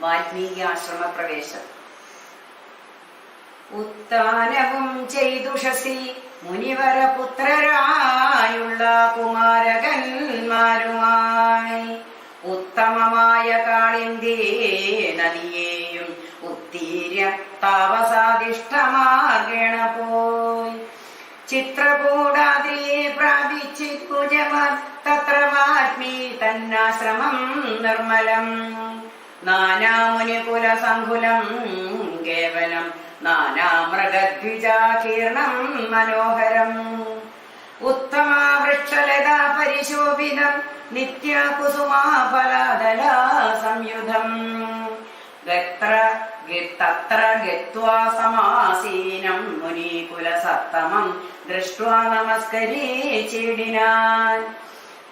വാൽമീകി ആശ്രമ പ്രവേശം. ഉത്താനവും ചെയ്തുഷസി മുനിവരപുത്രരായുള്ള കുമാരകന്മാരുമായി ഉത്തമമായ കാളിന്തി നദിയെയും ഉത്തീര്യ താവസാദിഷ്ടമാർഗേണ പോയി ചിത്രകൂടാദ്രിയെ പ്രാപിച്ചിത്പുജമാൻ തത്ര വാൽമീ തന്നാശ്രമം നിർമ്മലം നാനാമുനികുലസങ്കുലം കേവലം നാനാമൃഗദ്വിജാകീർണം മനോഹരം ഉത്തമാവൃക്ഷലതാ പരിശോഭിതം നിത്യകുസുമാഫലദലാ സംയുധം തത്ര ഗത്വാ സമാസീനം മുനികുലസത്തമം ദൃഷ്ട്വാ നമസ്കരീചീടിനാൻ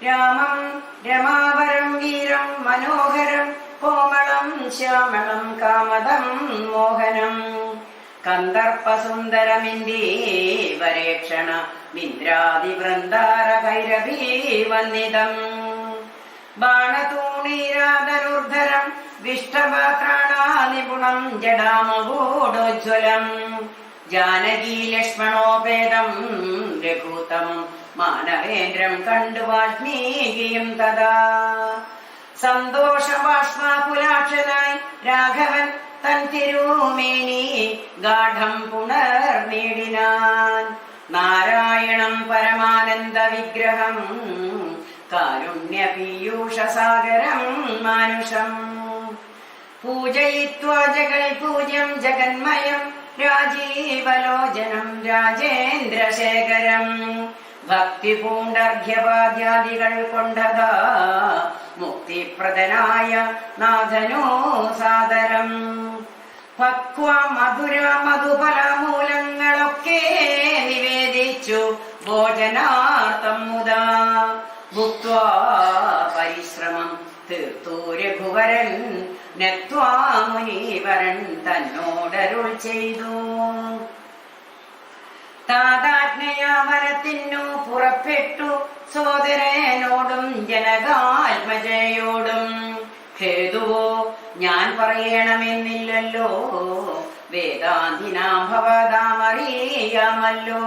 രാമം രമാവരം വീരം മനോഹരം കോമളം ശ്യാമളം കാമദം മോഹനം കന്ദർപ്പസുന്ദരമിന്ദീവരേക്ഷണ മിന്ദ്രാദിവൃന്ദാരഭൈരവീ വന്ദിതം ബാണതൂണീരാധനുർധരം വിഷ്ടപാത്രാണാനിപുണം ജടാമകൂടോജ്വലം ജാനകീ ലക്ഷ്മണോപേതം രഘൂതമം മാനവേന്ദ്രം കണ്ടു വാൽമീകിയും തഥാ സന്തോഷബാഷ്മാകുലാക്ഷനായി രാഘവൻ തൻ തിരുമേനി ഗാഠം പുനർനീടിനാൻ നാരായണം പരമാനന്ദ വിഗ്രഹം കാരുണ്യ പീയൂഷസാഗരം മാനുഷം പൂജയിത്വാ ജഗൽ പൂജ്യം ജഗന്മയം രാജീവലോചനം രാജേന്ദ്രശേഖരം ഭക്തി പൂണ്ടർഘ്യപാദ്യാദികൾ കൊണ്ടതാ മുക്തിപ്രദനായ നാഥനോ സാദരം പക്വ മധുര മധുഫലമൂലങ്ങളൊക്കെ നിവേദിച്ചു ഭോജനാർത്ഥം മുതാ ഭുക്ത്വാ പരിശ്രമം തീർത്തു രഘുവരൻ നത്വാ മുനീവരൻ തന്നോടരുൾ ചെയ്തു താതാജ്ഞയാ വനത്തിനു പുറപ്പെട്ടു സോദരനോടും ജനകാത്മജയോടും ഹേതുവോ ഞാൻ പറയണമെന്നില്ലല്ലോ വേദാന്തിനാം ഭവതാമറിയാമല്ലോ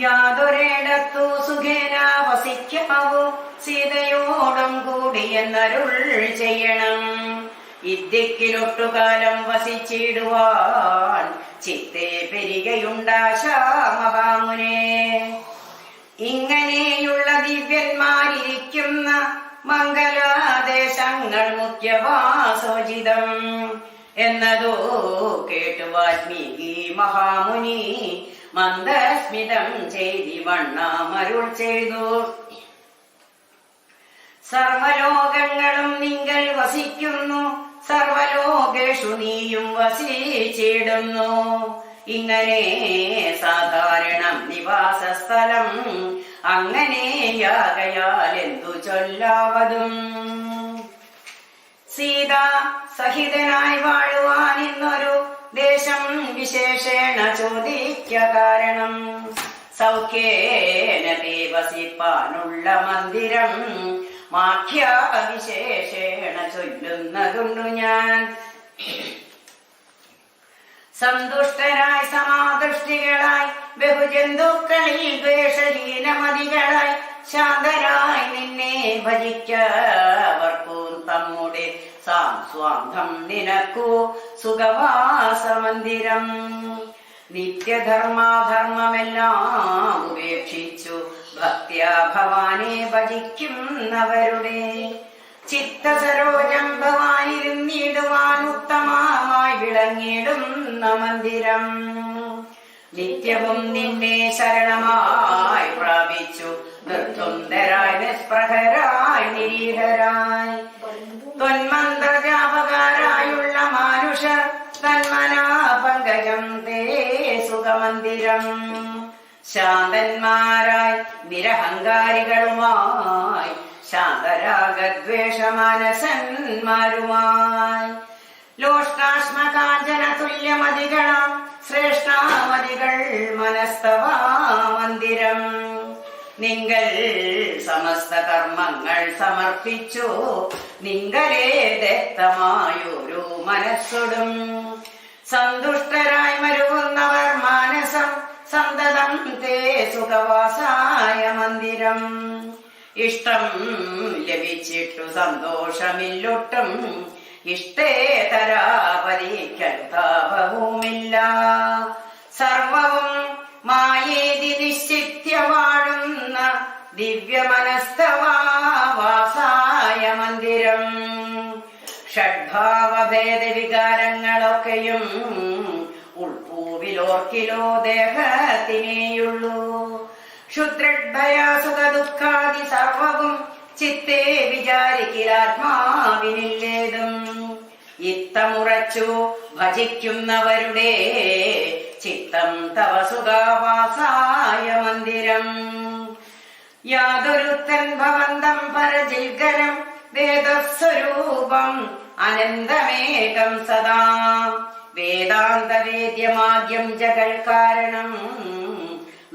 യാതൊരിടത്തു സുഖേന വസിക്കാവൂ സീതയോടും കൂടി എന്നരുൾ ചെയ്യണം ഇദ്ദിക്കിലൊട്ടുകാലം വസിച്ചിടുവാൻ ചിത്തേ പെരികയുണ്ടാശ മഹാമുനെ ഇങ്ങനെയുള്ള ദിവ്യന്മാരിയ്ക്കുന്ന മംഗലാദേശങ്ങൾ മുഖ്യവാസോചിതം എന്നതോ കേട്ടു വാൽമീകി മഹാമുനി മന്ദസ്മിതം ചെയ്തി വണ്ണമരുൾ ചെയ്തു സർവലോകങ്ങളും നിങ്ങൾ വസിക്കുന്നു സർവലോകേഷു നീയും വസിച്ചിടുന്നു ഇങ്ങനെ സാധാരണം നിവാസസ്ഥലം അങ്ങനെയാകയാൽ എന്തു ചൊല്ലാവതും സീത സഹിതനായി വാഴുവാൻ ഇന്നൊരു ദേശം വിശേഷേണ ചോദിക്ക കാരണം സൗഖ്യേന വസിപ്പാനുള്ള മന്ദിരം മാഖ്യ വിശേഷേണ ചൊല്ലുന്നതുണ്ടു ഞാൻ സന്തുഷ്ടരായി സമാദൃഷ്ടികളായി ബഹുജന്തുക്കളിൽ ദ്വേഷഹീനമതികളായി ശാന്തരായി നിന്നെ ഭജിക്കവർക്കു തമ്മുടെ സ്വാന്തം നിനക്കു സുഖവാസമന്ദിരം നിത്യധർമാധർമ്മമെല്ലാം ഉപേക്ഷിച്ചു ഭക്ത്യാ ഭവാനെ ഭജിക്കുന്നവരുടെ ചിത്തസരോജം ഭവാനിരുന്നിടുവാൻ ഉത്തമമായി വിളങ്ങിടുന്ന മന്ദിരം നിത്യവും നിന്നെ ശരണമായി പ്രാപിച്ചു നിർദ്വന്ദ്വരായി നിസ്പൃഹരായി നിരീഹരായി ത്വന്മന്ത്രജാപകാരായുള്ള മാനുഷർ തന്മനാ പങ്കജം തേ സുഖമന്ദിരം ശാന്തന്മാരായി നിരഹങ്കാരികളുമായി ശാന്തരാഗദ്വേഷമാനസന്മാരുമായി ലോഷ്ടാശ്മകാഞ്ചന തുല്യമതികളാം ശ്രേഷ്ഠാമതികൾ മനസ്തവാ മന്ദിരം നിങ്ങൾ സമസ്ത കർമ്മങ്ങൾ സമർപ്പിച്ചു നിങ്ങളെ ദത്തമായൊരു മനസ്സൊടും സന്തുഷ്ടരായി മരുവുന്നവർ മാനസം സന്തതം തേ സുഖവാസായ മന്ദിരം ഇഷ്ടം ലഭിച്ചിട്ടു സന്തോഷമില്ലൊട്ടും ഇഷ്ടേതരാപരിക്കൽതാപവുമില്ല സർവവും മായേതി നിശ്ചിത്യ വാഴുന്ന ദിവ്യമനസ്തവാസായ മന്ദിരം ഷഡ്ഭാവഭേദ വികാരങ്ങളൊക്കെയും ഉൾപ്പൂവിലോർക്കിലോ ദേഹത്തിനേയുള്ളൂ ക്ഷുദ്രഭയാസുഖ ദുഃഖാദി സർവവും ചിത്തേ വിചാരിക്കിലാത്മാവിനില്ലേതും ഇത്തമുറച്ചു ഭജിക്കുന്നവരുടെ ചിത്തം തവ സുഖവാസായ മന്ദിരം യാതൊരുത്തൻ ഭവന്തം പരജിൽഗരം വേദസ്വരൂപം അനന്തമേകം സദാ വേദാന്തവേദ്യമാദ്യം ജഗൽകാരണം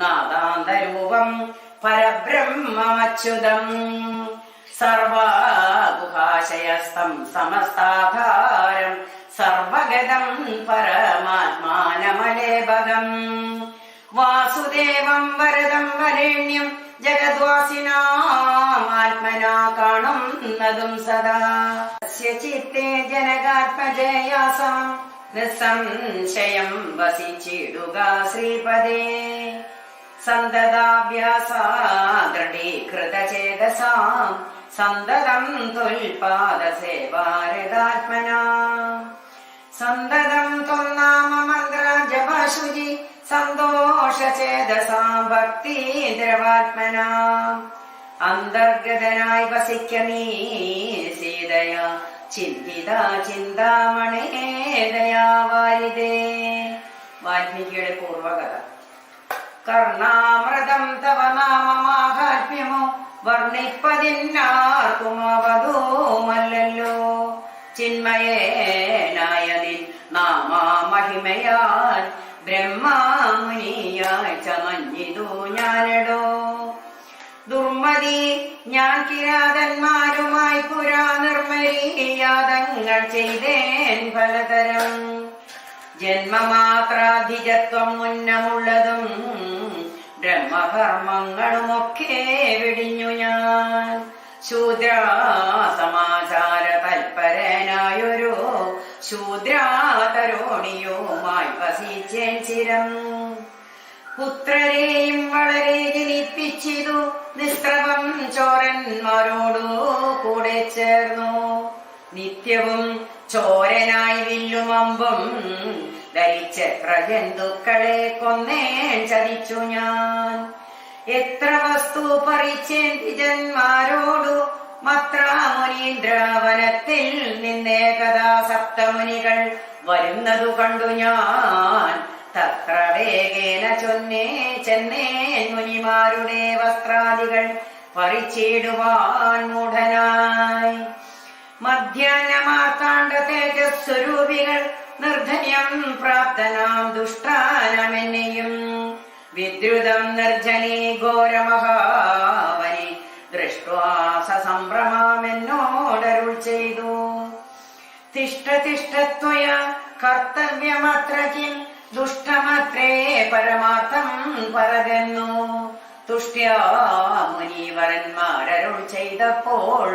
നാദാന്തരൂപം പരബ്രഹ്മമച്യുതം സർവഗുഹാശയസ്ഥം സമസ്താധാരം സർവഗതം പരമാത്മാനമലേപദം വാസുദേവം വരദം വരേണ്യം ജഗദ്വാസിനാത്മനാ കാണുന്നതും സദാ ചിത്തേ ജനകാത്മജയാസാം നിസ്സംശയം വസിച്ചിടുക ശ്രീപദേ സന്തതാഭ്യാസാദൃഢീകൃതചേതസാം സന്തതം ത്വൽപാദസേവാരതാത്മനാ സന്തതം ത്വന്നാമ മന്ത്ര ജപശുചി സന്തോഷചേതസാം ഭക്തിദ്രവാത്മനാ അന്തർഗതനായി വസിക്ക നീ സീതയാ ചിന്തിത ചിന്താമണേദയാ വാരിതേ വാൽമീകിയുടെ പൂർവകഥ കർണാമൃതം തവ നാമമാഹാത്മ്യമോ വർണ്ണിപ്പതിന്നാർക്കുമവധൂമല്ലോ ചിന്മയേനായ നിൻ നാമമഹിമയാൽ ബ്രഹ്മാമുനിയായി ചമഞ്ഞിതു ഞാനടോ ദുർമതി ഞാൻ കിരാതന്മാരുമായി പുരാ നിർമ്മലീയാതങ്ങൾ ചെയ്തേൻ പലതരം ജന്മമാത്രാധിജത്വം മുന്നമുള്ളതും ബ്രഹ്മകർമ്മങ്ങളുമൊക്കെ വെടിഞ്ഞു ഞാൻ ശൂദ്രാസമാചാര തൽപരനായൊരു ശൂദ്രാതരോണിയുമായി വസിച്ചേൻ ചിരം പുത്രരെയും വളരെ ജനിപ്പിച്ചിതു നിസ്ത്രവം ചോരന്മാരോടു കൂടെ ചേർന്നു നിത്യവും ചോരനായി വില്ലുമമ്പും ധരിച്ചെത്ര ജന്തുക്കളെ കൊന്നേൻ ചതിച്ചു ഞാൻ എത്ര വസ്തു പറിച്ചേൻ ദ്വിജന്മാരോടു മത്രാമുനീന്ദ്രവനത്തിൽ നിന്നേകഥാ സപ്തമുനികൾ വരുന്നതു കണ്ടു ഞാൻ തത്ര വേഗേന ചെന്നേൻ മുനിമാരുടെ വസ്ത്രാദികൾ പറിച്ചിടുവാൻ മൂഢനായി മധ്യാഹ്നമാർത്താണ്ഡ തേജസ്വരൂപികൾ നിർധന്യം പ്രാപ്തനാം ദുഷ്ടാനമെന്നെയും വിദ്രുതം നിർജനീ ഘോരമഹാവനെ ദൃഷ്ട്വാ സസംഭ്രമാമെന്നോടരുൾ ചെയ്തു തിഷ്ഠ തിഷ്ഠത്വയ കർത്തവ്യമത്ര കിം ദുഷ്ടമത്രേ പരമാർത്ഥം പറതെന്നു തുഷ്ട്യാ മുനീവരന്മാരരുൾ ചെയ്തപ്പോൾ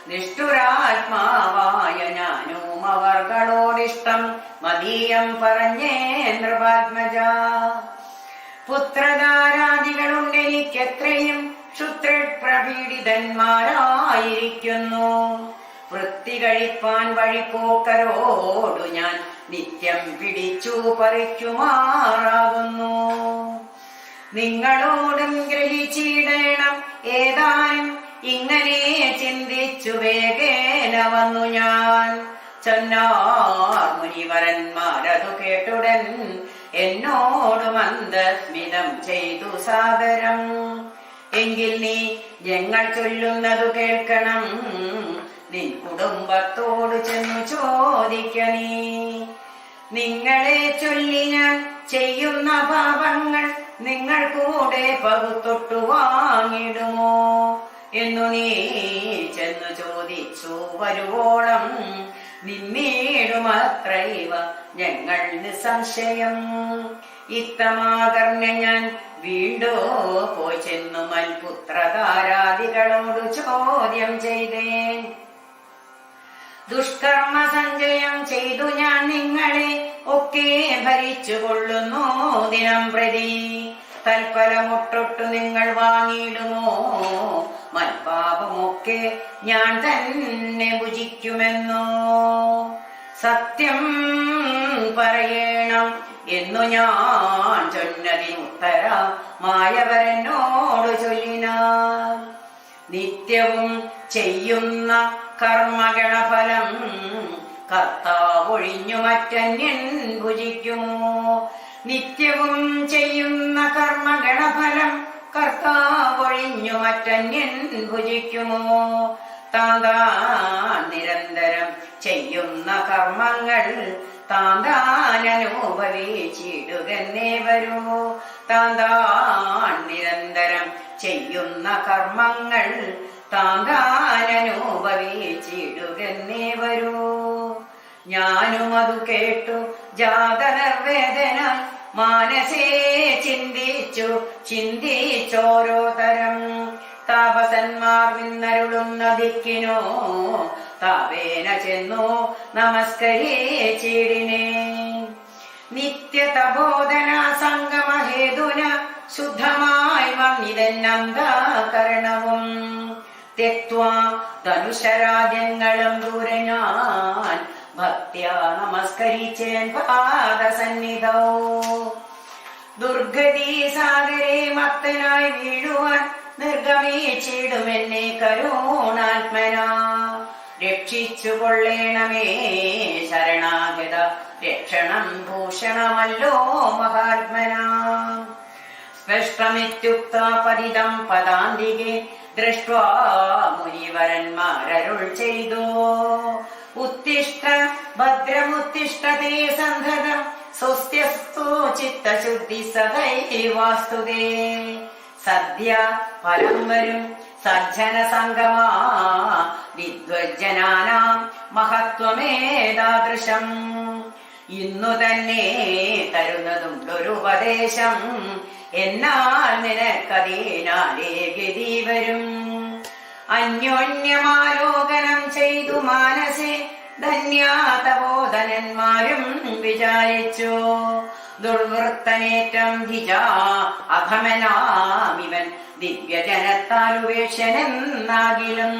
നിഷ്ഠുരാത്മാവായ ഞാനും അവർകളോടിഷ്ടം മതീയം പറഞ്ഞേ നൃപാത്മജ പുത്രധാരാദികളുണ്ടെനിക്കെത്രയും ക്ഷുത്രപ്രപീഡിതന്മാരായിരിക്കുന്നു വൃത്തി കഴിപ്പാൻ വഴിപോക്കരോടു ഞാൻ നിത്യം പിടിച്ചു പറിക്കുമാറാകുന്നു നിങ്ങളോടും ഗ്രഹിച്ചിടണം ഏതാനും ഇങ്ങനെ ചിന്തിച്ചു വേഗേന വന്നു ഞാൻ ചൊന്നാർ മുനിവരന്മാരതു കേട്ടുടൻ എന്നോട് മന്ദസ്മിതം ചെയ്തു സാദരം എങ്കിൽ നീ ഞങ്ങൾ ചൊല്ലുന്നതു കേൾക്കണം നിൻ കുടുംബത്തോട് ചെന്നു ചോദിക്ക നീ നിങ്ങളെ ചൊല്ലി ഞാൻ ചെയ്യുന്ന പാപങ്ങൾ നിങ്ങൾ കൂടെ പകുത്തൊട്ടു വാങ്ങിടുമോ എന്നു നീ ചെന്നു ചോദിച്ചു വരുവോളം നിന്നീടുമത്രൈവ ഞങ്ങൾ നിസ്സംശയം. ഇത്തമാകർണ്യ ഞാൻ വീണ്ടോ പോയി ചെന്നു മൽപുത്രധാരാദികളോടു ചോദ്യം ചെയ്തേൻ. ദുഷ്കർമ്മ സഞ്ചയം ചെയ്തു ഞാൻ നിങ്ങളെ ഒക്കെ ഭരിച്ചു കൊള്ളുന്നു ദിനം പ്രതി. തൽഫലമൊട്ടൊട്ടു നിങ്ങൾ വാങ്ങിയിടുമോ മൽപാപമൊക്കെ ഞാൻ തന്നെ ഭുജിക്കുമെന്നോ. സത്യം പറയണം എന്നു ഞാൻ ചൊന്നതിനുത്തര മായവരനോട് ചൊല്ലിനാൻ. നിത്യവും ചെയ്യുന്ന കർമ്മഗണഫലം കർത്താവൊഴിഞ്ഞു മറ്റന്യൻ ഭുജിക്കുമോ. നിത്യവും ചെയ്യുന്ന കർമ്മഗണഫലം കർത്താവൊഴിഞ്ഞു മറ്റന്യൻ ഭുജിക്കുമോ. താൻ നിരന്തരം ചെയ്യുന്ന കർമ്മങ്ങൾ താനനുഭവിച്ചിടുകന്നേ വരൂ. താൻ നിരന്തരം ചെയ്യുന്ന കർമ്മങ്ങൾ താനനുഭവിച്ചിടുകന്നേ വരൂ. ഞാനും അത് കേട്ടു ജാതനിർവേദനായി മാനസേ ചിന്തിച്ചോരോ തരം. താപസന്മാർ നിന്നരുളുന്ന ദിക്കിനോ താപേന ചെന്നു നമസ്കരിച്ചിടിനേ. നിത്യതബോധന സംഗമഹേതുന ശുദ്ധമായി വന്നിതെന്നന്തകരണവും തെക്വാ ധനുഷരാജ്യങ്ങളും ദൂരെ ഞാൻ ഭക്ത്യാ നമസ്കരിച്ചേൻ പാദസന്നിധൗ. ദുർഗതി സാഗരെ മത്തനായി വീഴുവാൻ നിർഗമിച്ചിടുമെന്നെ കരുണാത്മനാ. രക്ഷിച്ചു കൊള്ളേണമേ ശരണാഗത രക്ഷണം ഭൂഷണമല്ലോ മഹാത്മനാ. സ്പഷ്ടമിത്യുക്ത പതിതം പദാന്തികെ ദൃഷ്ട്വാ മുനിവരന്മാരരുൾ ചെയ്തു. ഉത്തിഷ്ഠ ഭദ്രമുത്തിഷ്ഠതേ സന്ധതം സ്വസ്ത്യസ്തു ചിത്തശുദ്ധി സദൈവാസ്തുതേ. സദ്യ ഫലം വരും സജ്ജന സംഗമാ വിദ്വജ്ജനാനാം മഹത്വമേതാദൃശം. ഇന്നു തന്നെ തരുന്നതുണ്ടൊരു ഉപദേശം എന്നാൽ നിനക്കതീനാലേ ഗതി വരും. അന്യോന്യമാലോകനം ചെയ്തു മാനസേ ധന്യാതബോധനന്മാരും വിചാരിച്ചു. ദുർവൃത്തനേറ്റം ധിജാ അധമനാമിവൻ ദിവ്യജനത്താലുപേക്ഷനെന്നാകിലും.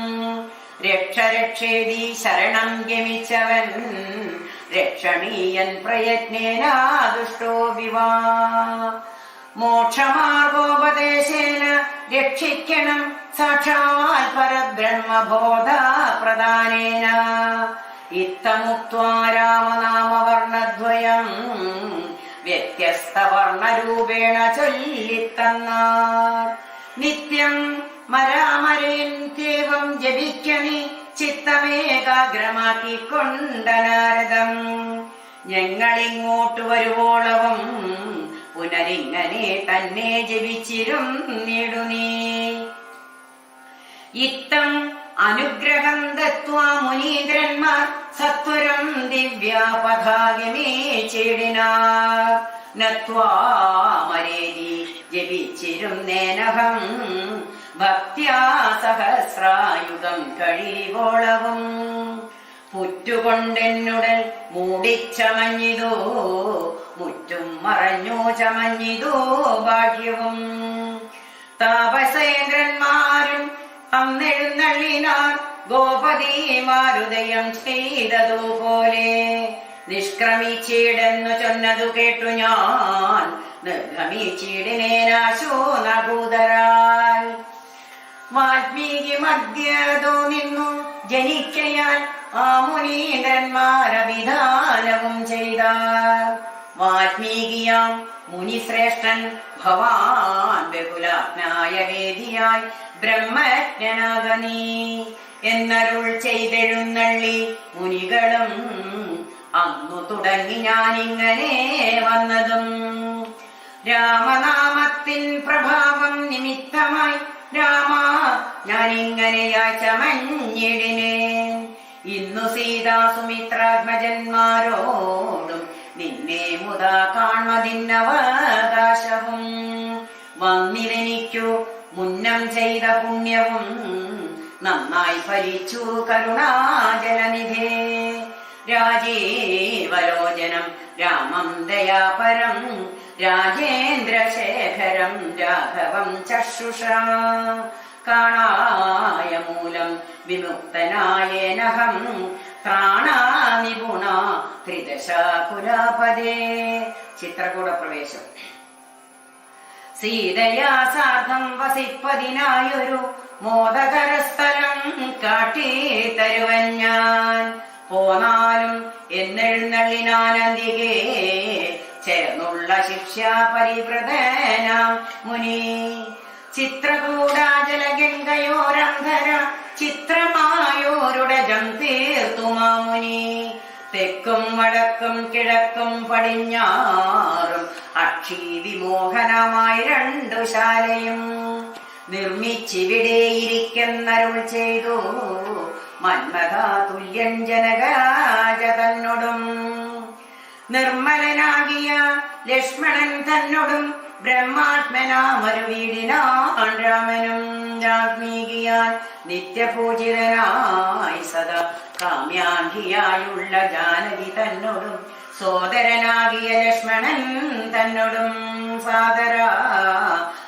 രക്ഷരക്ഷേതി ശരണം ഗമിച്ചവൻ രക്ഷണീയൻ പ്രയത്നേനാ ദുഷ്ടോ വിവാ. മോക്ഷമാർഗോപദേശേന രക്ഷിക്കണം സാക്ഷാൽ പരബ്രഹ്മബോധ പ്രദാനേന. ഇത്തമുക്ത്വാ രാമനാമവർണദ്വയം വ്യത്യസ്തവർണരൂപേണ ചൊല്ലിത്തന്നാർ. നിത്യം മരാമരേന്ത്യേവം ജപിക്കണി ചിത്തമേകാഗ്രമാക്കിക്കൊണ്ട നാരദം. ഞങ്ങളിങ്ങോട്ട് വരുവോളവും പുനരിങ്ങനെ തന്നെ ജപിച്ചിരുന്നിടുനീ. ഇത്തം അനുഗ്രഹം ദത്വാ മുനീന്ദ്രന്മാർ സത്വരം ദിവ്യാപഥാഗമീച്ചിടിനാർ. നത്വാ മരേതി ജപിച്ചിരുന്നേനഹം ഭക്ത്യാ സഹസ്രായുധം കഴിവോളവും. പുറ്റുകൊണ്ടെന്നുടൽ മൂടിച്ചമഞ്ഞിതോ മുറ്റും മറഞ്ഞു ചമഞ്ഞിതോ ഭാഗ്യവും. താപസേന്ദ്രന്മാരും അന്നെഴുന്നള്ളിനാർ ഗോപതിമാരുദയം ചെയ്തതുപോലെ. നിഷ്ക്രമിച്ചിടെന്നു ചൊന്നതു കേട്ടു ഞാൻ നിർഗമിച്ചിടിനേനാശോ നകൂതരാൽ. വാൽമീകി മധ്യതോ നിന്നു ജനിക്കയാൽ ആ മുനീന്ദ്രന്മാരവിധാനവും ചെയ്താർ. വാൽമീകിയാം മുനിശ്രേഷ്ഠൻ ഭവാൻ ബഹുലാജ്ഞായ വേദിയായി ബ്രഹ്മജ്ഞനാകനീ എന്നരുൾ ചെയ്തെഴുന്നള്ളി മുനികളും. അന്നു തുടങ്ങി ഞാനിങ്ങനെ വന്നതും രാമനാമത്തിൻ പ്രഭാവം നിമിത്തമായി രാമ ഞാനിങ്ങനെയായി ചമഞ്ഞിടിനേൻ. ഇന്നു സീതാ സുമിത്രാത്മജന്മാരോടും നിന്നെ മുതാ കാൺമതിന്നവകാശവും വന്നിതെനിക്കു മുന്നം ചെയ്ത പുണ്യവും നന്നായി ഫലിച്ചു കരുണാജലനിധേ. രാജീവലോചനം രാമം ദയാപരം രാജേന്ദ്രശേഖരം രാഘവം ചക്ഷുഷ കാണായ മൂലം വിമുക്തനായേനഹം ത്രാണാനിപുണ ത്രിദശാകുലപദേ. ചിത്രകൂട പ്രവേശം. സീതയാ സാർദ്ധം വസിപ്പതിനായൊരു മോദകരസ്ഥലം കാട്ടി തരുവൻ ഞാൻ. പോന്നാലും എന്നെഴുന്നള്ളിനാനന്ദികേ ചേർന്നുള്ള ശിഷ്യാ പരിവൃതനാം മുനി. ചിത്രകൂടാചലഗംഗയോരന്ധര ചിത്രമായോരുടെ ജം തീർത്തുമാ മുനി. തെക്കും വടക്കും കിഴക്കും പടിഞ്ഞാറും അക്ഷി വിമോഹനമായി രണ്ടു ശാലയും നിർമ്മിച്ചിവിടെ ഇരിക്കുന്നരുൾ ചെയ്തു മന്മഥ തുല്യൻ ജനകരാജ തന്നോടും. നിർമ്മലനാകിയ ലക്ഷ്മണൻ തന്നോടും ബ്രഹ്മാത്മനാമൊരു വീടിനാൻ രാമനും. രാജ്ഞികിയാൽ നിത്യപൂജിതനായി സദാ കാമ്യാംഗിയായുള്ള ജാനകി തന്നോടും സോദരനാകിയ ലക്ഷ്മണൻ തന്നോടും സാദരാ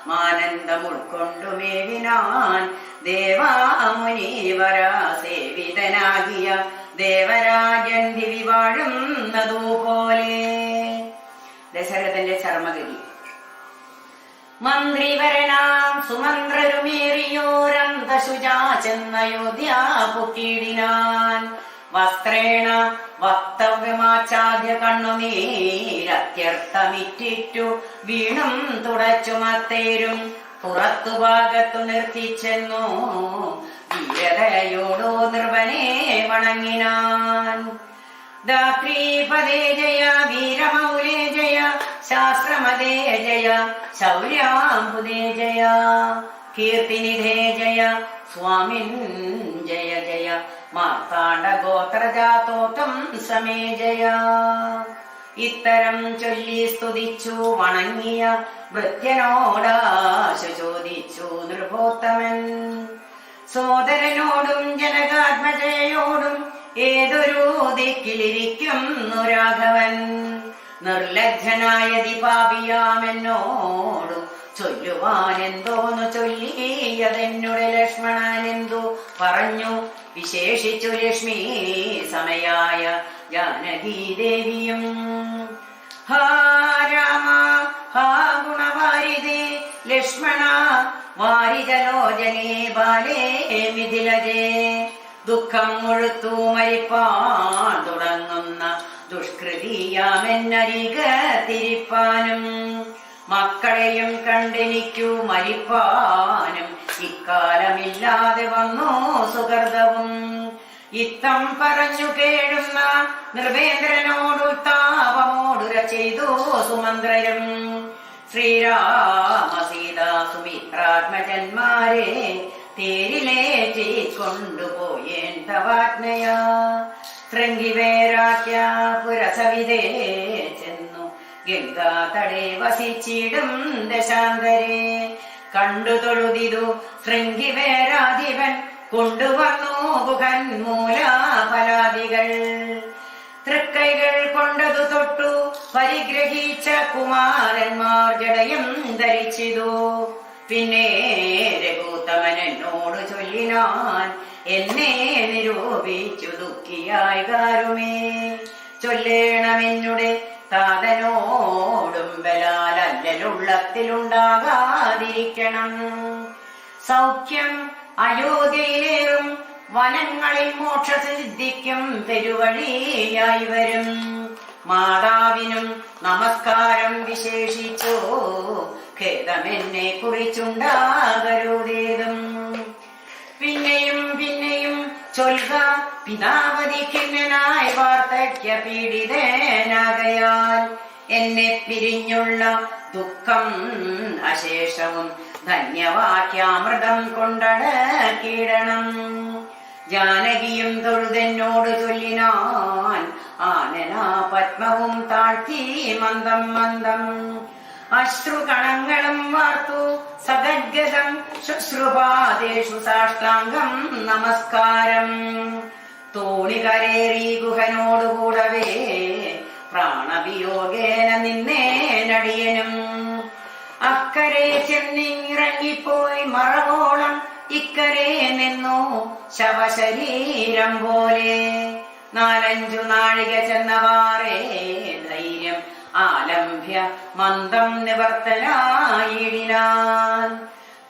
മാനന്ദം ഉൾക്കൊണ്ടുമേവിനാൻ ദേവാമുനീവര സേവിതനാകിയ ദേവരാജൻ ദിവി വാഴുന്നതുപോലെ. ദശരഥന്റെ ചർമ്മഗതി. മന്ത്രിവരനാം സുമന്ത്രരുമേറിയോരന്തശുചാ ചെന്നയോധ്യ പുക്കിടിനാൻ. വസ്ത്രേണ വക്തവ്യമാച്ചാദ്യ കണ്ണുനീരത്യർത്ഥമിറ്റിറ്റു വീണും തുടച്ചുമത്തേരും പുറത്തു ഭാഗത്തു നിർത്തിച്ചെന്നു വീരതയോടോ നിർവനെ വണങ്ങിനാൻ. ദാത്രീപദേ ജയ വീരമൗലേ ജയ ശാസ്ത്രമതേ ജയ ശൗര്യാംബുദേ ജയ കീർത്തിനിധേ ജയ സ്വാമിൻ ജയ ജയ മാർത്താണ്ഡ ഗോത്രജാതോത്തം സമേ ജയ. ഇത്തരം ചൊല്ലി സ്തുതിച്ചു വണങ്ങിയ ഭൃത്യനോടാശു ചോദിച്ചു നൃപോത്തമൻ. സോദരനോടും ജനകാത്മജയോടും ഏതൊരു ദിക്കിലിരിക്കുന്നു രാഘവൻ. നിർലജ്ജനായതി പാപിയാമെന്നോടു ചൊല്ലുവാനെന്തോന്നു ചൊല്ലിയതെന്നുടെ ലക്ഷ്മണനെന്തു പറഞ്ഞു വിശേഷിച്ചു ലക്ഷ്മി സമയായ ജാനകീ ദേവിയും. ഹാ രാമ ഹാ ഗുണവാരിതേ ലക്ഷ്മണ വാരിജലോചനേ ബാലേ മിഥിലജേ. ദുഃഖം മുഴുത്തു മരിപ്പാൻ തുടങ്ങുന്ന ദുഷ്കൃതിയാമെന്നരികത്തിരിപ്പാനും മക്കളെയും കണ്ടെനിക്കു മരിപ്പാനും ഇക്കാലമില്ലാതെ വന്നു സുഹൃതവും. ഇത്തം പറഞ്ഞു കേഴുന്ന നൃപേന്ദ്രനോടുത്താപമോടുര ചെയ്തു സുമന്ത്രരും. ശ്രീരാമ സീതാ സുമിത്രാത്മജന്മാരെ തേരിലേറ്റി കൊണ്ടുപോയേൻ തവാജ്ഞയാ. ശൃംഗിവേരാഖ്യ പുരസവിതേ ചെന്നു ഗംഗാതടേ വസിച്ചിടും ദശാന്തരെ. കണ്ടു തൊഴുതിതു ശൃംഗിവേരാധിപൻ കൊണ്ടുവന്നു ഗുഹൻ മൂലാഫലാദികൾ. തൃക്കൈകൾ കൊണ്ടതു തൊട്ടു പരിഗ്രഹിച്ച കുമാരന്മാർ ജടയും ധരിച്ചിതു. പിന്നെ രഘുത്തമൻ എന്നോട് ചൊല്ലിനാൻ എന്നെ നിരൂപിച്ചു ദുഃഖിയായി കാരുമേ. ചൊല്ലേണമെന്നുടെ താതനോടും ബലാലല്ലുള്ളത്തിലുണ്ടാകാതിരിക്കണം. സൗഖ്യം അയോധ്യയിലേറും വനങ്ങളിൽ മോക്ഷസിദ്ധിക്കും പെരുവഴിയായി വരും. മാതാവിനും നമസ്കാരം വിശേഷിച്ചു ഖേദമെന്നെ കുറിച്ചുണ്ടാകരുതേതും. പിന്നെയും പിന്നെയും ചൊൽക പിതാവതി ഖിന്നനായി വാർദ്ധക്യ പീഡിതനാകയാൽ എന്നെ പിരിഞ്ഞുള്ള ദുഃഖം അശേഷവും ധന്യവാക്യാമൃതം കൊണ്ടടക്കിടണം. ജാനകിയും തൊഴുതെന്നോട് ചൊല്ലിനാൻ ആനനാ പത്മവും താഴ്ത്തി മന്ദം മന്ദം. അശ്രുകണങ്ങളും വാർത്തു സഗദ്ഗതം ശുശ്രുപാദേഷു സാഷ്ടാംഗം നമസ്കാരം. തോണി കരേറി ഗുഹനോടുകൂടവേ പ്രാണവിയോഗേന നിന്നേ നടിയനും. അക്കരെ ചെന്നിറങ്ങിപ്പോയി മറവോളം ഇക്കരെ നിന്നു ശവശരീരം പോലെ. 4-5 നാഴിക ചെന്നവാറേ ധൈര്യം ആലംഭ്യ മന്ദം നിവർത്തനായിടിനാൻ.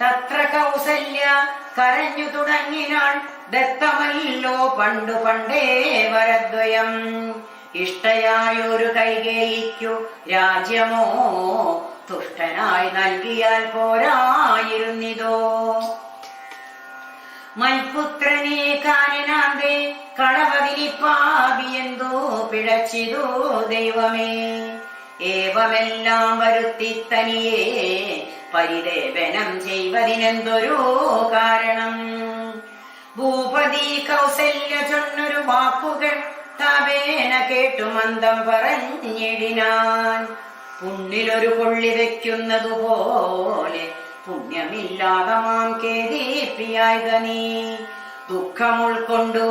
തത്ര കൗസല്യ കരഞ്ഞു തുടങ്ങിനാൾ, ദത്തമല്ലോ പണ്ടു പണ്ടേ വരദ്വയം. ഇഷ്ടയായൊരു കൈകേയിക്കു രാജ്യമോ തുഷ്ടനായി നൽകിയാൽ പോരായിരുന്നിതോ. മൽപുത്രനെ കാനനാന്തേ കളവതിരിപ്പാവിയെന്തോ പിഴച്ചിതോ ദൈവമേ. ഏവമെല്ലാം വരുത്തി തനിയെ പരിദേവനം ചെയ്വതിനെന്തൊരു കാരണം. ഭൂപതി കൗസല്യ ചൊന്നൊരു വാക്കുകൾ താപേന കേട്ടു മന്ദം പറഞ്ഞിടിനാൻ. പുണ്ണിലൊരു കൊള്ളി വെക്കുന്നതുപോലെ പുണ്യമില്ലാതെ മാം കേദീപ്പിയായിക നീ. ദുഃഖം ഉൾക്കൊണ്ടു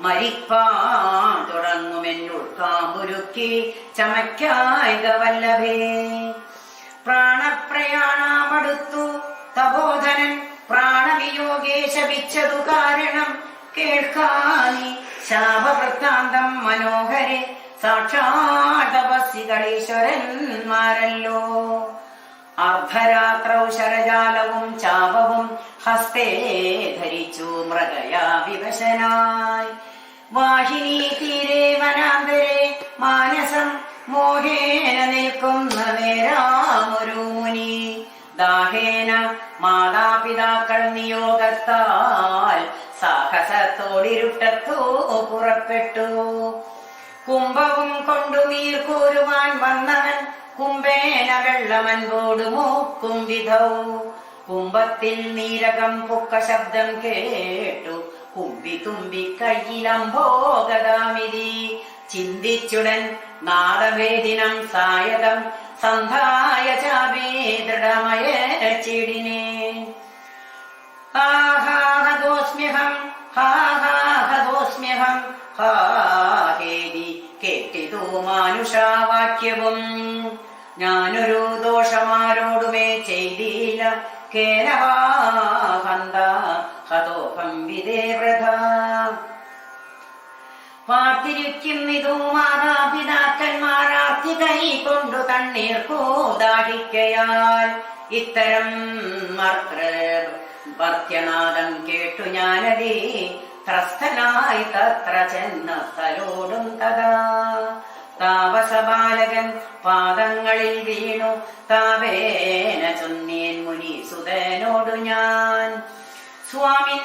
മരിപ്പാൻ തുടങ്ങുമെന്നുൾക്കാമ്പുരുക്കി ചമയ്ക്കായിക വല്ലഭേ. പ്രാണപ്രയാണമടുത്തു തപോധനൻ പ്രാണവിയോഗേ ശപിച്ചതു കാരണം കേൾക്കാനി ശാപവൃത്താന്തം മനോഹരെ. സാക്ഷാൽ തപസ്സികളീശ്വരന്മാരല്ലോ. അർദ്ധരാത്രൗ ശരജാലവും ചാപവും ഹസ്തേ ധരിച്ചു മൃഗയാ വിവശനായി. വാഹിനി തീരെ വനാന്തരെ മാനസം മോഹേന നിൽക്കുന്ന നേരാമൊരു മുനി. ദാഹേന മാതാപിതാക്കൾ നിയോഗത്താൽ സാഹസത്തോടിരുട്ടത്തോ പുറപ്പെട്ടു. കുംഭവും കൊണ്ടു നീർ കോരുവാൻ വന്നവൻ കുംഭേന വെള്ളമൻപോടു മൂക്കും വിധൗ. കുംഭത്തിൽ നീരകം പൊക്ക ശബ്ദം കേട്ടു കുമ്പി തുമ്പി കയ്യിലംഭോഗതാമിതി. ചിന്തിച്ചുടൻ നാദവേദിനം സായകം സന്ധായ ചാപേ ദൃഢമയ ചിടിനെ. ഹാഹാഹദോസ്മ്യഹം ഹാഹാഹദോസ്മ്യഹം ഹാഹേതി കേട്ടിതു മാനുഷാവാക്യവും. ഞാനൊരു ദോഷമാരോടുമേ ചെയ്തില്ല കേനവാഹന്ത ഹതോഹം വിദേ വൃഥ. പാർത്തിരിക്കുന്നിതു മാതാപിതാക്കന്മാരാർത്തി കൈ കൊണ്ടു തണ്ണീർ കൂതാഹിക്കയാൽ. ഇത്തരം ഭർത്യനാദം കേട്ടു ഞാനതേ ത്രസ്തനായി തത്ര ചെന്ന സ്ഥലോടും തഥാ. താപസബാലകൻ പാദങ്ങളിൽ വീണു താപേന ചൊന്നേൻ മുനി സുതനോടു ഞാൻ. സ്വാമിൻ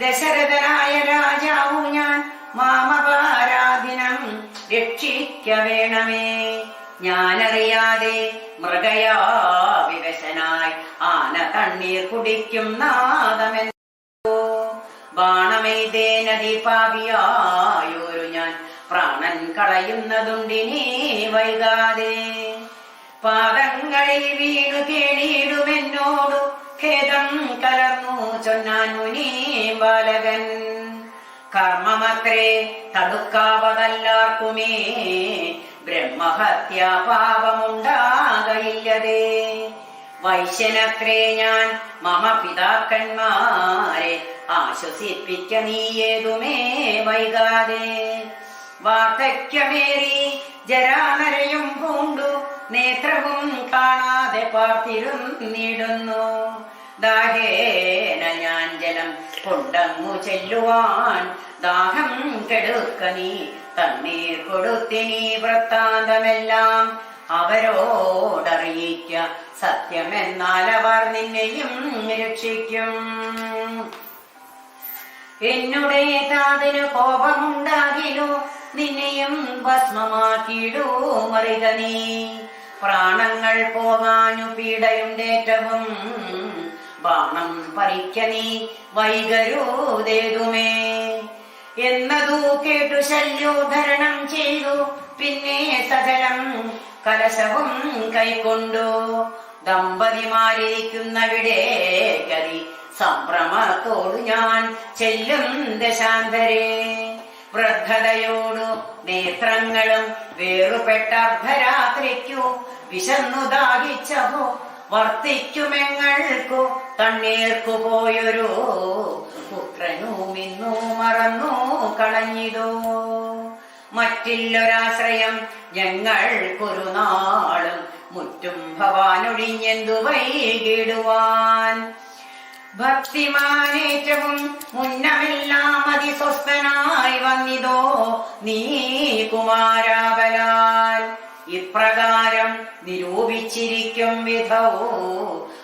ദശരഥനായ രാജാവു ഞാൻ, മാമപാരാധിനം രക്ഷിക്ക വേണമേ. ഞാനറിയാതെ മൃഗയാ വിവശനായി ആന തണ്ണീർ കുടിക്കും നാദമെന്തോ. ബാണമെയ്തേനതി പാപിയായൊരു ഞാൻ പ്രാണൻ കളയുന്നതുണ്ടിനീ വൈകാതെ. പാദങ്ങളിൽ വീണു കേണിയിടുമെന്നോടു ഖേദം കലർന്നു ചൊന്നാൻ മുനി ബാലകൻ. കർമ്മമത്രേ തടുക്കാവതല്ലാർക്കുമേ ബ്രഹ്മഹത്യാ പാപമുണ്ടാകയില്ലതേ. വൈശ്യനത്രേ ഞാൻ മമ പിതാക്കന്മാരെ ആശ്വസിപ്പിക്ക നീയേതുമേ വൈകാതെ. വാർദ്ധക്യമേറി ജരാനരയും പൂണ്ടു നേത്രവും കാണാതെ പാർത്തിരുന്നിടുന്നു. ദാഹേന ഞാൻ ജലം കൊണ്ടങ്ങു ചെല്ലുവാൻ ദാഹം കെടുക്ക നീ തണ്ണീർ കൊടുത്തിനി. വൃത്താന്തമെല്ലാം അവരോടറിയിക്ക സത്യമെന്നാൽ അവർ നിന്നെയും രക്ഷിക്കും. എന്നുടേ താതിന് കോപമുണ്ടാകിലോ നിന്നെയും ഭസ്മമാക്കിയിടൂ മറിക നീ. പ്രാണങ്ങൾ പോകാഞ്ഞു പീഡയുണ്ടേറ്റവും ബാണം പറിക്ക നീ വൈകരുതേതുമേ എന്നതു കേട്ടു ശല്യോധരണം ചെയ്തു. പിന്നെ സകലം കലശവും കൈക്കൊണ്ടു ദമ്പതിമാരിക്കുന്നവിടെ ഗതി സംഭ്രമത്തോടു ഞാൻ ചെല്ലും ദശാന്തരേ. വൃദ്ധതയോടു നേത്രങ്ങളും വേറുപെട്ട അർദ്ധരാത്രിക്കു വിശന്നു ദാഹിച്ചതോ വർത്തിക്കുമെങ്ങൾക്കു തണ്ണീർക്കു പോയൊരു പുത്രനുമിന്നു മറന്നു കളഞ്ഞിതോ. മറ്റില്ലൊരാശ്രയം ഞങ്ങൾക്കൊരു നാളും മുറ്റും ഭവാനൊഴിഞ്ഞെന്തു വൈകിടുവാൻ. ഭക്തിമാനേറ്റവും മുന്നമെല്ലാം അതിസ്വസ്ഥനായി വന്നിതോ നീ കുമാരാബലാൽ. ഇപ്രകാരം നിരൂപിച്ചിരിക്കും വിധോ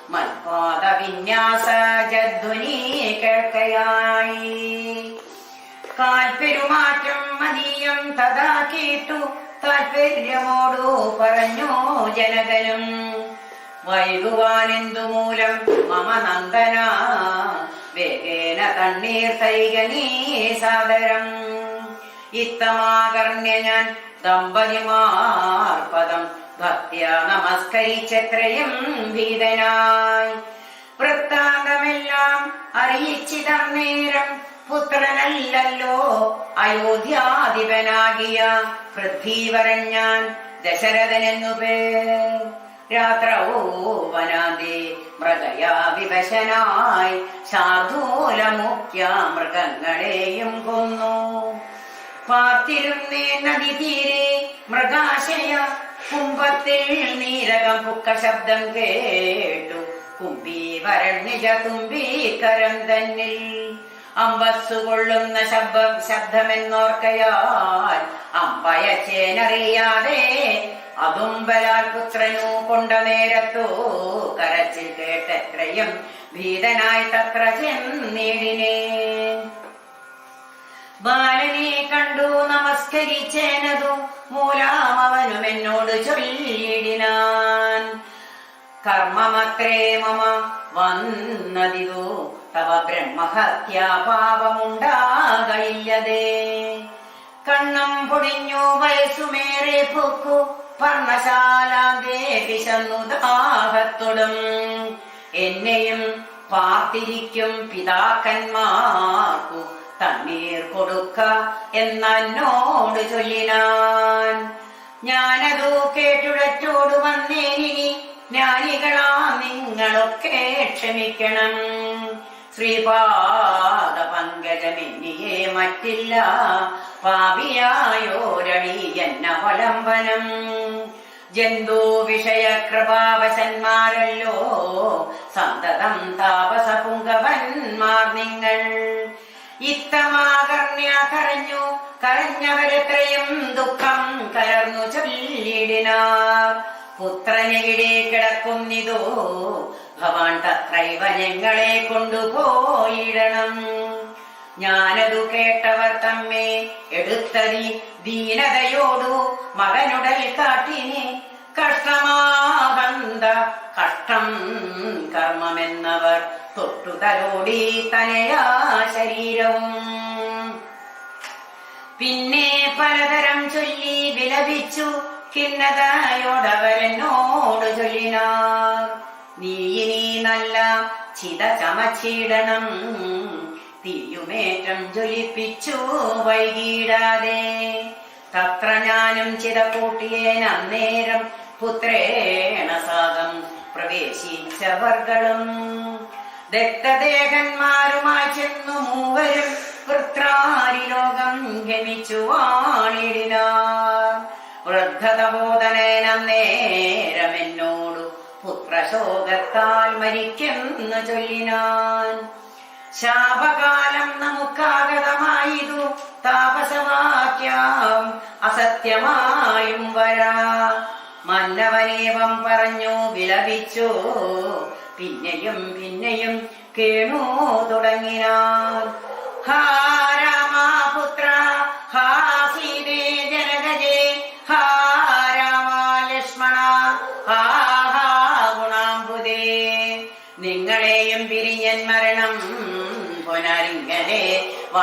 മൽപാദ വിന്യാസ ജധ്വനി കേൾക്കയായി. കാൽപ്പെരുമാറ്റം മതീയം തഥാ കേട്ടു താൽപര്യമോടു പറഞ്ഞു ജനകനും. വൈകുവാനെന്തു മൂലം മമ നന്ദന വേഗേന തണ്ണീർ തൈകനീ സാദരം. ഇത്തമാകർണ്യ ഞാൻ ദമ്പതിമാർപദം ഭക്ത്യാ നമസ്കരിച്ചത്രയും ഭീതനായി. വൃത്താന്തമെല്ലാം അറിയിച്ചിതന്നേരം പുത്രനല്ലല്ലോ അയോധ്യാധിപനാകിയ പൃഥ്വീവരൻ ഞാൻ ദശരഥനെന്നു പേർ. രാത്രവോ വനാന്തേ മൃഗയാ വിവശനായി ശാർദൂലമുഖ്യ മൃഗങ്ങളെയും കൊന്നു. പാർത്തിരുന്നേ നദി തീരെ മൃഗാശയ കുംഭത്തിൽ നീരകം പുക്ക ശബ്ദം കേട്ടു. കുംഭീവരൻ നിജ തുമ്പീകരം തന്നിൽ അമ്പസ്സുകൊള്ളുന്ന ശബ്ദമെന്നോർക്കയാൽ അമ്പയച്ചേനറിയാതെ അതുമ്പലാൽ പുത്രനു കൊണ്ട നേരത്തോ കരച്ചിൽ കേട്ടെത്രയും ഭീതനായി തത്ര ചെന്നീടിനേ. ബാലനെ കണ്ടു നമസ്കരിച്ചേനതു മൂലാമവനും എന്നോട് ചൊല്ലിയിടിനാൻ. കർമ്മമത്രേ മമ വന്നതിതു തവ ബ്രഹ്മഹത്യാപാപമുണ്ടാകയില്ലതേ. കണ്ണം പൊടിഞ്ഞു വയസ്സുമേറെ പൊക്കു പർണശാലാന്തേ വിശന്നു ദാഹത്തൊടും. എന്നെയും പാർത്തിരിക്കും പിതാക്കന്മാർക്കു തണ്ണീർ കൊടുക്ക എന്നോട് ചൊല്ലിനാൻ. ഞാനതു കേട്ടുടറ്റോട് വന്നേനിനി ജ്ഞാനികളാ നിങ്ങളൊക്കെ ക്ഷമിക്കണം. ശ്രീപാദ പങ്കജമെന്നിയെ മറ്റില്ല പാപിയായോരണിയെന്ന വലംബനം. ജന്തോ വിഷയ കൃപാവശന്മാരല്ലോ സന്തതം താപസ പുങ്കവന്മാർ നിങ്ങൾ. ഇത്തമാകർണ്യ കരഞ്ഞു കരഞ്ഞവരെത്രയും ദുഃഖം കലർന്നു ചൊല്ലിടിനാർ. പുത്രനെവിടെ കിടക്കുന്നിതോ ഭവാൻ തത്രൈവ ഞങ്ങളെ കൊണ്ടുപോയിടണം. ഞാനതു കേട്ടവർ തമ്മേ എടുത്തതി ദീനതയോടു മകനുടൽ കാട്ടിനെ. കഷ്ടമാകന്ത കഷ്ടം കർമ്മമെന്നവർ തൊട്ടുതലോടി തനയാ ശരീരവും. പിന്നെ പലതരം ചൊല്ലി വിലപിച്ചു ഖിന്നതയോടവരെന്നോട് ചൊല്ലിനാർ. നീ ഇനി നല്ല ചിത ചമച്ചിടണം. തീയുമേറ്റം ജ്വലിപ്പിച്ചു വൈകിടാതെ. തത്ര ഞാനും ചിത കൂട്ടിയേൻ അന്നേരം പുത്രേണ സാഗം പ്രവേശിച്ചവർകളും. ദത്തദേഹന്മാരുമായി ചെന്നു മൂവരും വൃത്രാരി ലോകം ഗമിച്ചു വാണിടിനാർ. വൃദ്ധതബോധനേനന്നേരമെന്നോടു പുത്രശോകത്താൽ മരിക്കെന്നു ചൊല്ലിനാൻ. ശാപകാലം നമുക്കാഗതമായിതു താപസവാക്യം അസത്യമായും വരാ. മന്നവനേവം പറഞ്ഞു വിലപിച്ചു പിന്നെയും പിന്നെയും കേണു തുടങ്ങിനാൻ. ഹാ രാമപുത്ര ഹാ സീതേ ജനകജേ ഹാ രാമ ലക്ഷ്മണ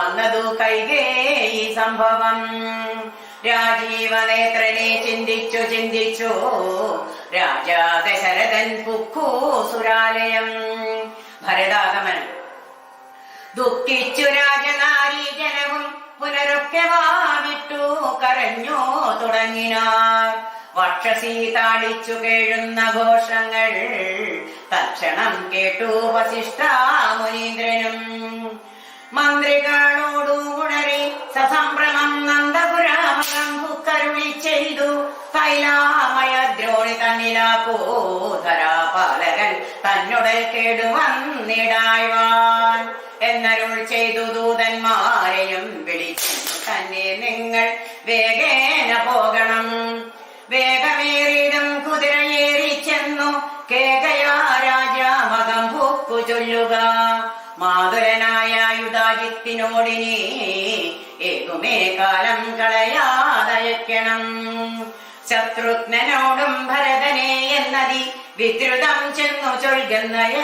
വന്നതു കൈകേയി സംഭവം. രാജീവനേത്രനെ ചിന്തിച്ചു ചിന്തിച്ചു രാജാ ദശരഥൻ പുക്കൂ സുരാലയം. ഭരതാഗമനം. ദുഃഖിച്ചു രാജനാരീ ജനവും പുനരൊക്കെ വാവിട്ടു കരഞ്ഞു തുടങ്ങിനാർ. വക്ഷസി താളിച്ചു കേഴുന്ന ഘോഷങ്ങൾ തക്ഷണം കേട്ടു വസിഷ്ഠാ മുനീന്ദ്രനും. മന്ത്രികളോടു ഉണരി സസംഭ്രമം നന്ദപുരാമകം ഭുക്കരുളി ചെയ്തു കൈലാമയ ദ്രോണി തന്നിലാക്കോ ധരാപാലകൻ തന്നുടൽ കേടുവന്നിടായ്വാൻ എന്നരുൾ ചെയ്തു ദൂതന്മാരെയും വിളിച്ചു തന്നെ നിങ്ങൾ വേഗേന പോകണം. വേഗമേറിടും കുതിരയേറി ചെന്നു കേകയാ രാജാമകം ഭൂക്കു ചൊല്ലുക. മാതുരനായ യുധാജിത്തിനോടിനി ഏകുമേ കാലം കളയാതയക്കണം. ശത്രുഘ്നനോടും ഭരതനെ എന്നതി വിദ്രുതം ചെന്നു ചൊൽകുന്നയ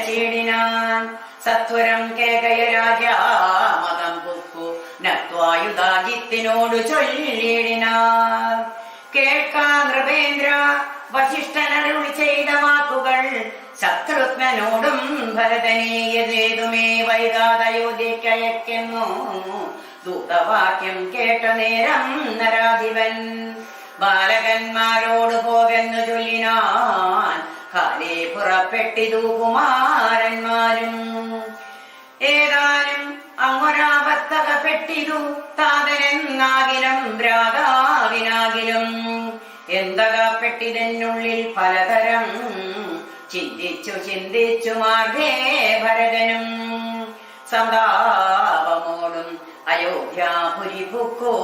ചീടിനാൻ. സത്വരം കേകയ രാജാമകം ഭൂക്കു നത്വായുധാജിത്തിനോടു ചൊല്ലിടിനാൻ. കേൾക്കാൻ നൃപേന്ദ്ര വസിഷ്ഠനരുളി ചെയ്ത വാക്കുകൾ ശത്രുഘ്നനോടും ഭരതനേയതേതുമേ വൈകാതയോധ്യക്കയക്കുന്നു. ദൂതവാക്യം കേട്ട നേരം നരാധിപൻ ബാലകന്മാരോട് പോകെന്നു ചൊല്ലിനാൻ. കാലേ പുറപ്പെട്ടിതു കുമാരന്മാരും. ഏതാനും അങ്ങൊരാപത്തകപ്പെട്ടിതു താതനെന്നാകിലും ഭ്രാതാവിനാകിലും. എന്തകപ്പെട്ടിതെന്നുള്ളിൽ പലതരം ചിന്തിച്ചു ചിന്തിച്ചു മാർഗേ ഭരതനും. സന്താപമോടും അയോധ്യാപുരി പുക്കോ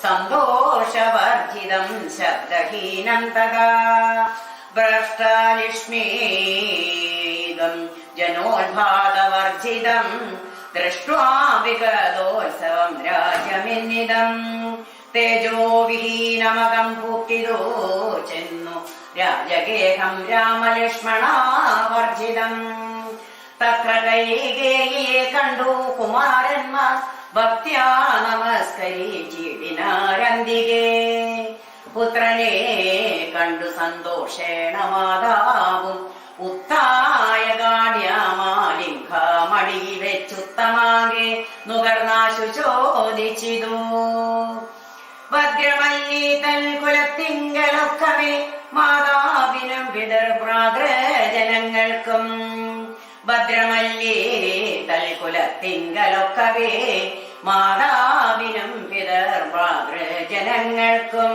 സന്തോഷവർദ്ധിതം ശബ്ദഹീനം തഥാ. ഭ്രഷ്ടാലിഷ്മീകം ജനോത്ഭാതവർദ്ധിതം ദൃഷ്ട്വാ വിഗതോത്സവം രാജ്യമിന്നിതം. തേജോവിഹീനമകം പൂക്കിതോ ചെന്നു രാജഗേഹം രാമലക്ഷ്മണാവർജിതം. തത്ര കൈകേയിയെ കണ്ടു കുമാരന്മാർ ഭക്ത്യാ നമസ്കരിച്ചിടിനാരന്തികേ. പുത്രനെ കണ്ടു സന്തോഷേണ മാതാവും ഉത്തായ ഗാഢ്യമാലിംഗമടി വെച്ചുത്തമാകെ നുകർന്നാശു ചോദിച്ചിതു. ഭദ്രമല്ലി തൻ കുലത്തിങ്കലൊക്കവേ മാതാവിനും പിതൃഭ്രാതൃജനങ്ങൾക്കും. ഭദ്രമല്ലി തൽ കുലത്തിങ്കലൊക്കവേ മാതാവിനും പിതൃഭ്രാതൃജനങ്ങൾക്കും.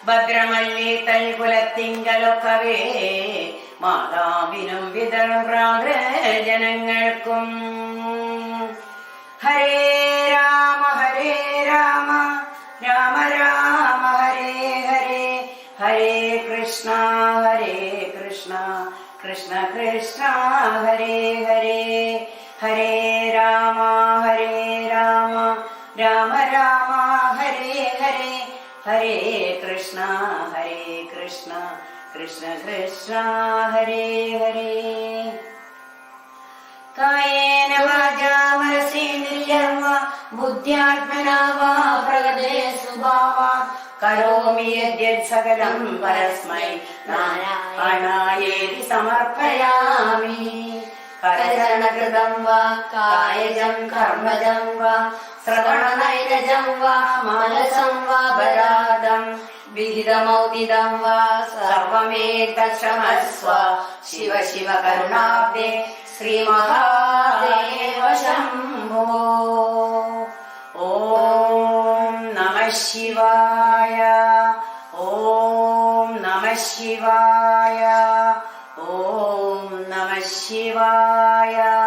ഭദ്രമല്ലി തൽ കുലത്തിങ്കലൊക്കവേ മാതാവിനും പിതൃഭ്രാതൃജനങ്ങൾക്കും. ഹരേ രാമ രാമ രാമ ഹരേ ഹരേ. ഹരേ കൃഷ്ണ കൃഷ്ണ കൃഷ്ണ ഹരേ ഹരേ. ഹരേ രാമ രാമ രാമ ഹരേ ഹരേ. ഹരേ കൃഷ്ണ കൃഷ്ണ കൃഷ്ണ ഹരേ ഹരേ. കായേന വാചാ മനസേന്ദ്രിയർവാ ബുദ്ധ്യാത്മനാ വാ പ്രകൃതേ സ്വഭാവാത് കരോമി യദ്യത് സകലം പരസ്മൈ നാരായണായേതി സമർപ്പയാമി. കരചരണകൃതം വാ കായജം കർമ്മജം വാ ശ്രവണനൈരജം വാ മാനസം വാ ബലാദം വിഹിതമൗദിതം വാ സർവമേതക്ഷമസ്വ ശിവ ശിവ കരുണാബ്ദേ ശ്രീമഹാദേവ ശംഭോ. ഓം നമഃ ശിവായ. ഓം നമഃ ശിവായ. ഓം നമഃ ശിവായ.